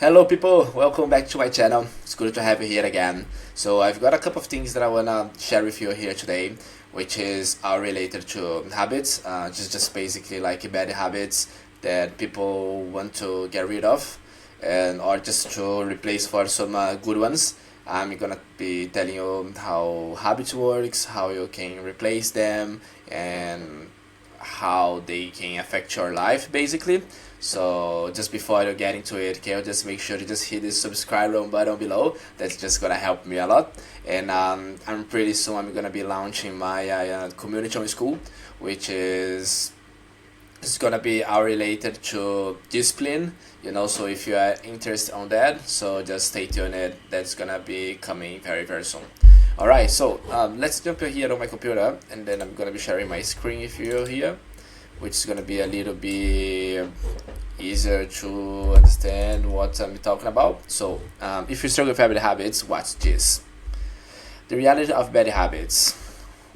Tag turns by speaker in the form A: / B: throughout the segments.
A: Hello people, welcome back to my channel. It's good to have you here again. So I've got a couple of things that I wanna share with you here today, which is are related to habits, just basically like bad habits that people want to get rid of, and or just to replace for some good ones. I'm gonna be telling you how habits works, how you can replace them, and how they can affect your life basically. So just before you get into it, can you just make sure to just hit the subscribe button below? That's just gonna help me a lot. And I'm pretty soon I'm gonna be launching my community on school, which is it's gonna be related to discipline. So if you are interested on that, so just stay tuned. That's gonna be coming very soon. All right, so let's jump here on my computer, and then I'm gonna be sharing my screen with you here, which is gonna be a little bit easier to understand what I'm talking about. So, if you struggle with bad habits, watch this. The reality of bad habits.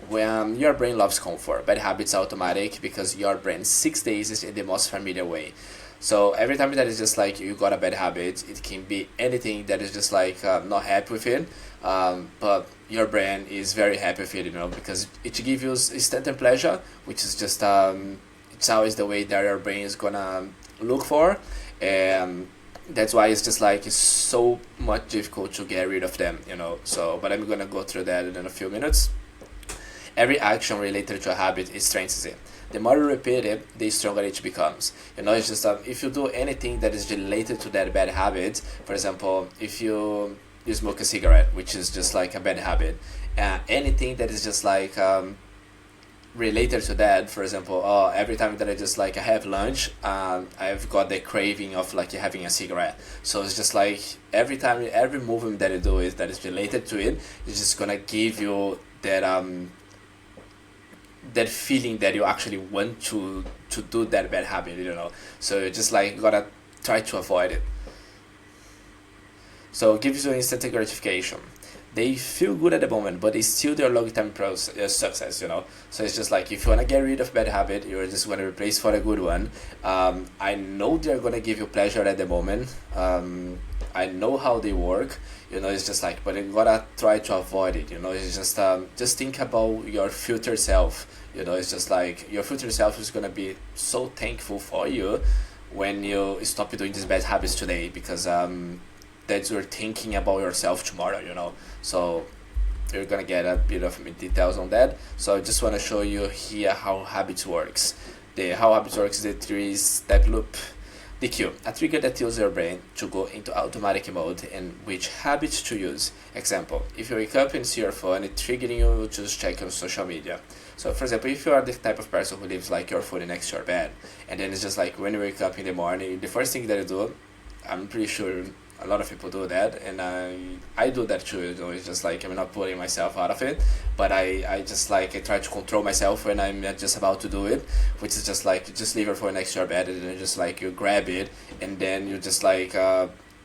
A: When your brain loves comfort, bad habits are automatic because your brain 6 days is in the most familiar way. So every time that is just like you got a bad habit, it can be anything that is just like not happy with it, but your brain is very happy with it, because it gives you instant pleasure, which is just it's always the way that your brain is gonna look for, and that's why it's just like it's so much difficult to get rid of them. So, but I'm gonna go through that in a few minutes. Every action related to a habit is strengthens it. The more you repeat it, the stronger it becomes. It's just if you do anything that is related to that bad habit, for example, if you smoke a cigarette, which is just like a bad habit, anything that is just like related to that, for example, every time that I just like I have lunch, I've got the craving of like having a cigarette. So it's just like every time, every movement that you do is that is related to it, it's just gonna give you that feeling that you actually want to do that bad habit. So you just like gotta try to avoid it. So it gives you instant gratification. They feel good at the moment, but it's still their long-term success. So it's just like if you wanna get rid of bad habit, you're just gonna replace for a good one. I know they're gonna give you pleasure at the moment. I know how they work. It's just like, but you gotta try to avoid it. It's just think about your future self. It's just like your future self is gonna be so thankful for you when you stop doing these bad habits today, because that you're thinking about yourself tomorrow. So you're gonna get a bit of details on that. So I just want to show you here how habits works. How habits works is the 3-step loop. The cue, a trigger that tells your brain to go into automatic mode and which habits to use. Example, if you wake up and see your phone, it's triggering you to just check on social media. So for example, if you are the type of person who leaves like your phone next to your bed, and then it's just like when you wake up in the morning, the first thing that you do, I'm pretty sure a lot of people do that, and I do that too. It's just like I'm not putting myself out of it, but I just like I try to control myself when I'm just about to do it, which is just like just leave your phone next to your bed, and then just like you grab it, and then you just like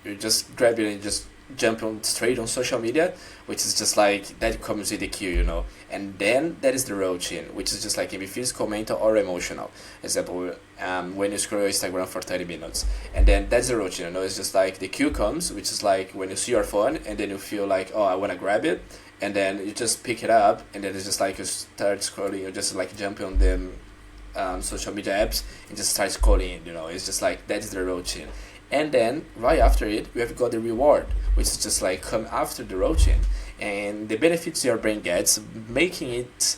A: you just grab it and just jump on straight on social media, which is just like that comes with the cue. And then that is the routine, which is just like maybe physical, mental, or emotional. Example, when you scroll Instagram for 30 minutes, and then that's the routine. It's just like the cue comes, which is like when you see your phone, and then you feel like, oh, I want to grab it, and then you just pick it up, and then it's just like you start scrolling, you just like jump on the social media apps and just start scrolling. It's just like that is the routine. And then right after it, we have got the reward, which is just like come after the routine, and the benefits your brain gets, making it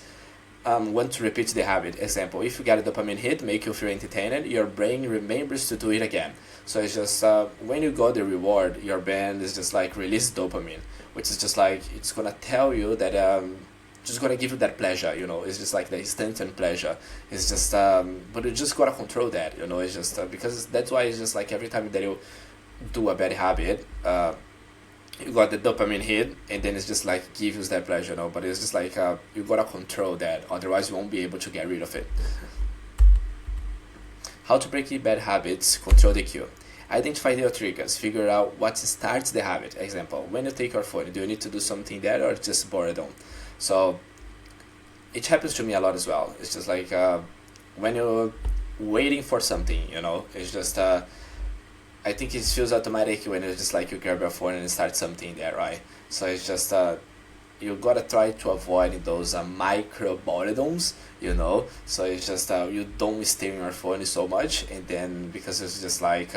A: want to repeat the habit. Example, if you get a dopamine hit, make you feel entertained, your brain remembers to do it again. So it's just when you got the reward, your brain is just like release dopamine, which is just like it's gonna tell you that just gonna give you that pleasure. It's just like the instant pleasure. It's just but you just gotta control that. It's just because that's why it's just like every time that you do a bad habit, you got the dopamine hit, and then it's just like gives you that pleasure. But it's just like you gotta control that, otherwise you won't be able to get rid of it. How to break bad habits? Control the cue. Identify your triggers. Figure out what starts the habit. Example, when you take your phone, do you need to do something there or just boredom? So it happens to me a lot as well. It's just like when you're waiting for something, it's just I think it feels automatic when it's just like you grab your phone and start something there, right? So it's just you gotta try to avoid those micro boredoms, so it's just you don't stay on your phone so much, and then because it's just like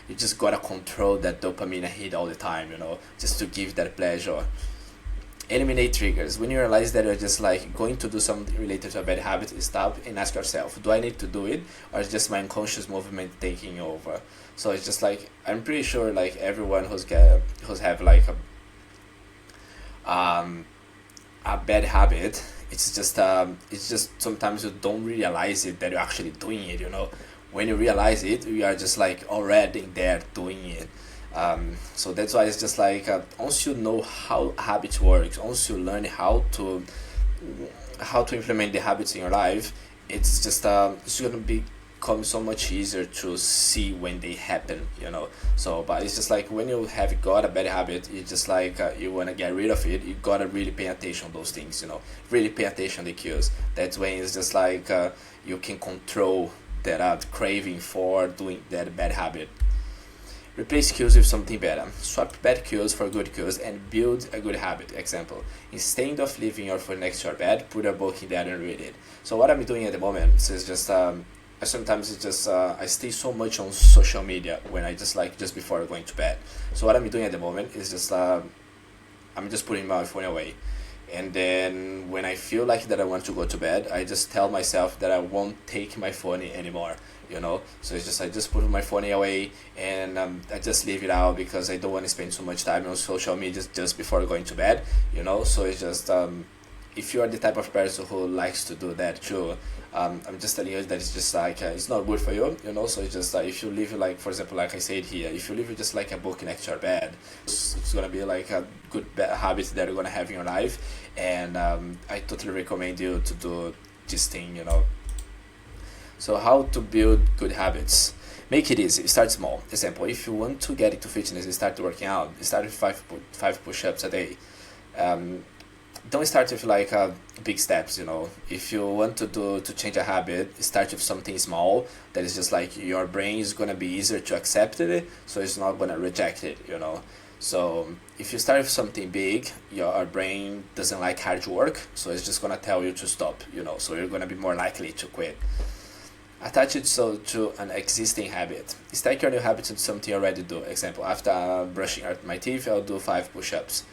A: you just gotta control that dopamine hit all the time, just to give that pleasure. Eliminate triggers. When you realize that you're just like going to do something related to a bad habit, stop and ask yourself, do I need to do it, or is just my unconscious movement taking over? So it's just like, I'm pretty sure like everyone who's have like a bad habit, it's just sometimes you don't realize it that you're actually doing it. When you realize it, you are just like already there doing it. So that's why it's just like once you know how habits works, once you learn how to implement the habits in your life, it's just it's gonna become so much easier to see when they happen. So but it's just like when you have got a bad habit, it's just like you want to get rid of it, you gotta really pay attention to those things, really pay attention to the cues. That's when it's just like you can control that craving for doing that bad habit. Replace cues with something better. Swap bad cues for good cues and build a good habit. Example, instead of leaving your phone next to your bed, put a book in there and read it. So what I'm doing at the moment is just sometimes it's just I stay so much on social media when I just before going to bed. So what I'm doing at the moment is just I'm just putting my phone away. And then when I feel like that I want to go to bed, I just tell myself that I won't take my phone anymore. So it's just I just put my phone away, and I just leave it out because I don't want to spend so much time on social media just before going to bed. So it's just if you are the type of person who likes to do that too, I'm just telling you that it's just like it's not good for you. So it's just if you leave like, for example, like I said here, if you leave just like a book next to your bed, it's gonna be like a good habit that you're gonna have in your life, and I totally recommend you to do this thing. So how to build good habits? Make it easy. Start small. Example, if you want to get into fitness and start working out, start with five push-ups a day. Don't start with like big steps. If you want to change a habit, start with something small that is just like your brain is gonna be easier to accept it, so it's not gonna reject it. So if you start with something big, your brain doesn't like hard work, so it's just gonna tell you to stop. So you're gonna be more likely to quit. Attach it to an existing habit. Stack your new habits into something you already do. Example, after brushing my teeth, I'll do 5 push-ups.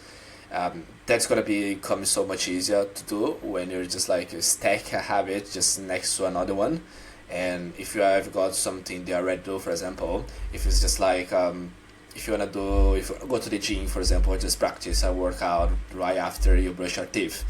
A: That's gonna become so much easier to do when you're just like you stack a habit just next to another one. And if you have got something they already do, for example, if it's just like if you go to the gym, for example, just practice a workout right after you brush your teeth.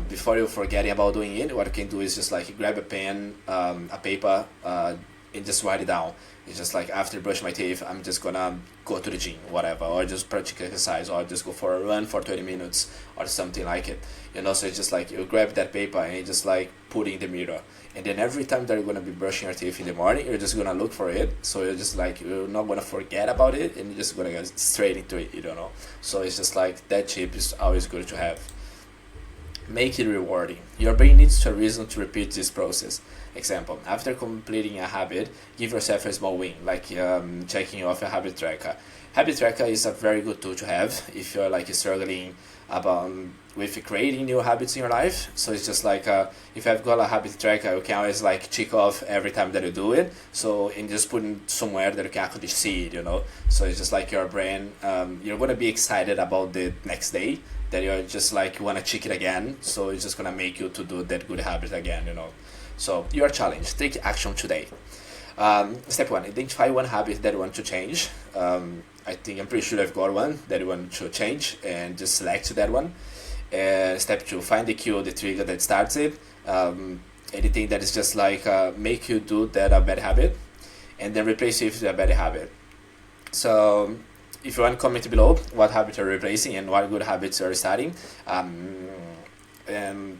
A: Before you forget about doing it, what you can do is just like grab a pen, a paper, and just write it down. It's just like after I brush my teeth, I'm just gonna go to the gym, whatever, or just practice exercise, or just go for a run for 20 minutes or something like it. So it's just like you grab that paper and you just like put it in the mirror. And then every time that you're gonna be brushing your teeth in the morning, you're just gonna look for it. So you're just like, you're not gonna forget about it, and you're just gonna get straight into it, So it's just like that tip is always good to have. Make it rewarding. Your brain needs a reason to repeat this process. Example, after completing a habit, give yourself a small win, like checking off a habit tracker. Habit tracker is a very good tool to have if you're like struggling with creating new habits in your life. So it's just like if I've got a habit tracker, you can always like check off every time that you do it. So and just put it somewhere that you can actually see it, So it's just like your brain, you're gonna be excited about the next day that you're just like you wanna check it again. So it's just gonna make you to do that good habit again, So your challenge: take action today. Step 1: identify one habit that you want to change. I'm pretty sure I've got one that you want to change, and just select that one. Step 2: find the cue, the trigger that starts it. Anything that is just like make you do that a bad habit, and then replace it with a bad habit. So if you want, comment below what habit you're replacing and what good habits you're starting. And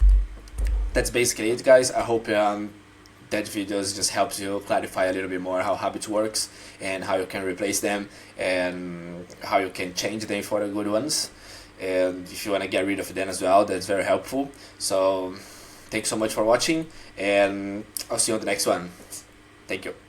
A: that's basically it, guys. I hope that videos just helps you clarify a little bit more how habits works and how you can replace them and how you can change them for the good ones. And if you want to get rid of them as well, that's very helpful. So thanks so much for watching, and I'll see you on the next one. Thank you.